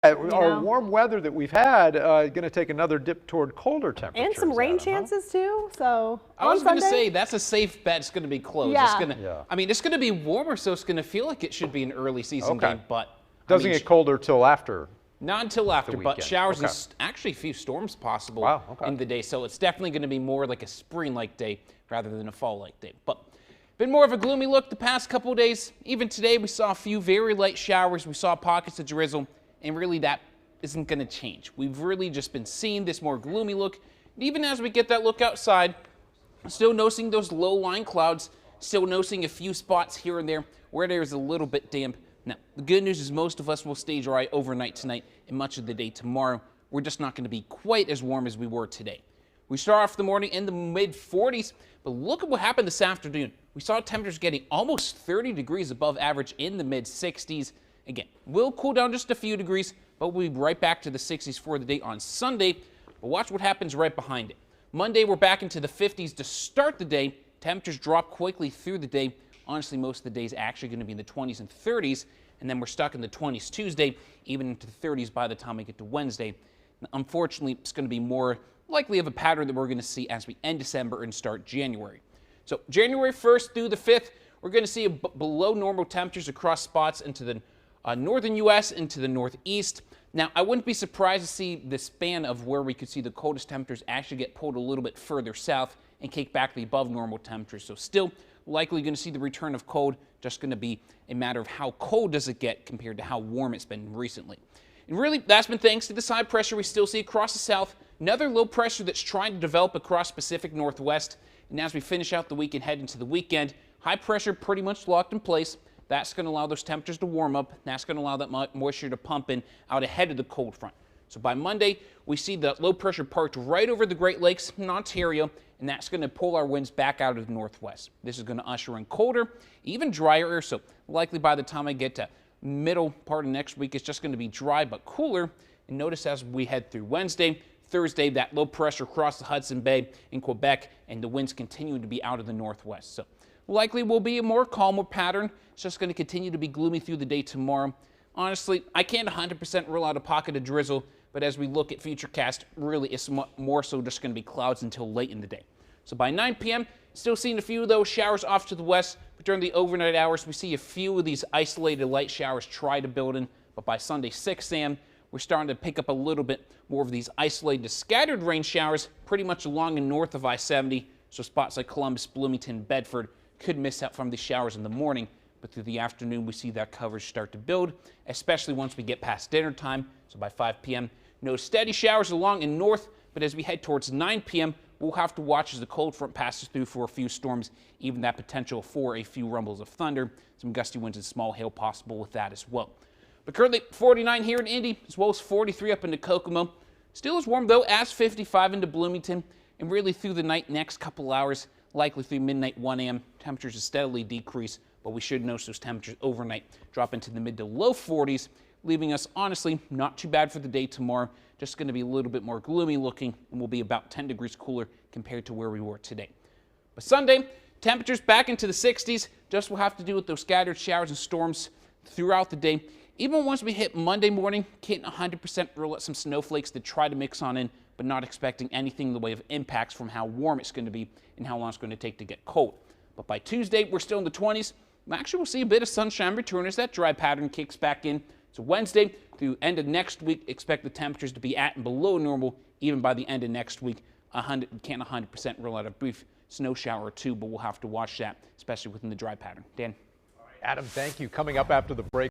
Our warm weather that we've had going to take another dip toward colder temperatures. And some rain chances too. So I was going to say that's a safe bet. It's going to be close. Yeah. I mean, it's going to be warmer, so it's going to feel like it should be an early season game. But doesn't get colder till after. Not until after, but showers and actually a few storms possible in the day. So it's definitely going to be more like a spring-like day rather than a fall-like day. But been more of a gloomy look the past couple of days. Even today, we saw a few very light showers. We saw pockets of drizzle, and really that isn't going to change. We've really just been seeing this more gloomy look. And even as we get that look outside, still noticing those low-lying clouds, still noticing a few spots here and there where there's a little bit damp. Now, the good news is most of us will stay dry overnight tonight and much of the day tomorrow. We're just not going to be quite as warm as we were today. We start off the morning in the mid-40s, but look at what happened this afternoon. We saw temperatures getting almost 30 degrees above average in the mid-60s. Again, we'll cool down just a few degrees, but we'll be right back to the 60s for the day on Sunday. But watch what happens right behind it. Monday, we're back into the 50s to start the day. Temperatures drop quickly through the day. Honestly, most of the day is actually going to be in the 20s and 30s, and then we're stuck in the 20s Tuesday, even into the 30s by the time we get to Wednesday. Unfortunately, it's going to be more likely of a pattern that we're going to see as we end December and start January. So January 1st through the 5th, we're going to see below normal temperatures across spots into the northern U.S., into the northeast. Now, I wouldn't be surprised to see the span of where we could see the coldest temperatures actually get pulled a little bit further south and kick back the above normal temperatures. So still likely going to see the return of cold, just going to be a matter of how cold does it get compared to how warm it's been recently. And really, that's been thanks to the side pressure we still see across the south, another low pressure that's trying to develop across Pacific Northwest. And as we finish out the week and head into the weekend, high pressure pretty much locked in place. That's going to allow those temperatures to warm up. That's going to allow that moisture to pump in out ahead of the cold front. So by Monday, we see the low pressure parked right over the Great Lakes in Ontario, and that's going to pull our winds back out of the northwest. This is going to usher in colder, even drier air, so likely by the time I get to middle part of next week, it's just going to be dry but cooler. And notice as we head through Wednesday, Thursday, that low pressure across the Hudson Bay in Quebec, and the winds continue to be out of the northwest. So likely will be a more calmer pattern. It's just going to continue to be gloomy through the day tomorrow. Honestly, I can't 100% rule out a pocket of drizzle, but as we look at Futurecast, really it's more so just going to be clouds until late in the day. So by 9 p.m., still seeing a few of those showers off to the west, but during the overnight hours, we see a few of these isolated light showers try to build in, but by Sunday 6 a.m., we're starting to pick up a little bit more of these isolated scattered rain showers pretty much along and north of I-70, so spots like Columbus, Bloomington, Bedford could miss out from these showers in the morning, but through the afternoon, we see that coverage start to build, especially once we get past dinner time. So by 5 p.m., no steady showers along and north, but as we head towards 9 p.m., we'll have to watch as the cold front passes through for a few storms, even that potential for a few rumbles of thunder, some gusty winds and small hail possible with that as well. But currently 49 here in Indy, as well as 43 up into Kokomo. Still as warm though as 55 into Bloomington, and really through the night next couple hours, likely through midnight 1 a.m., temperatures will steadily decrease, but we should notice those temperatures overnight drop into the mid to low 40s, leaving us honestly not too bad for the day tomorrow. Just going to be a little bit more gloomy looking, and we'll be about 10 degrees cooler compared to where we were today. But Sunday, temperatures back into the 60s. Just will have to do with those scattered showers and storms throughout the day. Even once we hit Monday morning, can't 100% rule out some snowflakes that try to mix on in, but not expecting anything in the way of impacts from how warm it's going to be and how long it's going to take to get cold. But by Tuesday, we're still in the 20s. Actually, we'll see a bit of sunshine return as that dry pattern kicks back in. So Wednesday through end of next week, expect the temperatures to be at and below normal even by the end of next week. Can't 100% rule out a brief snow shower or two, but we'll have to watch that, especially within the dry pattern. Dan? Adam, thank you. Coming up after the break.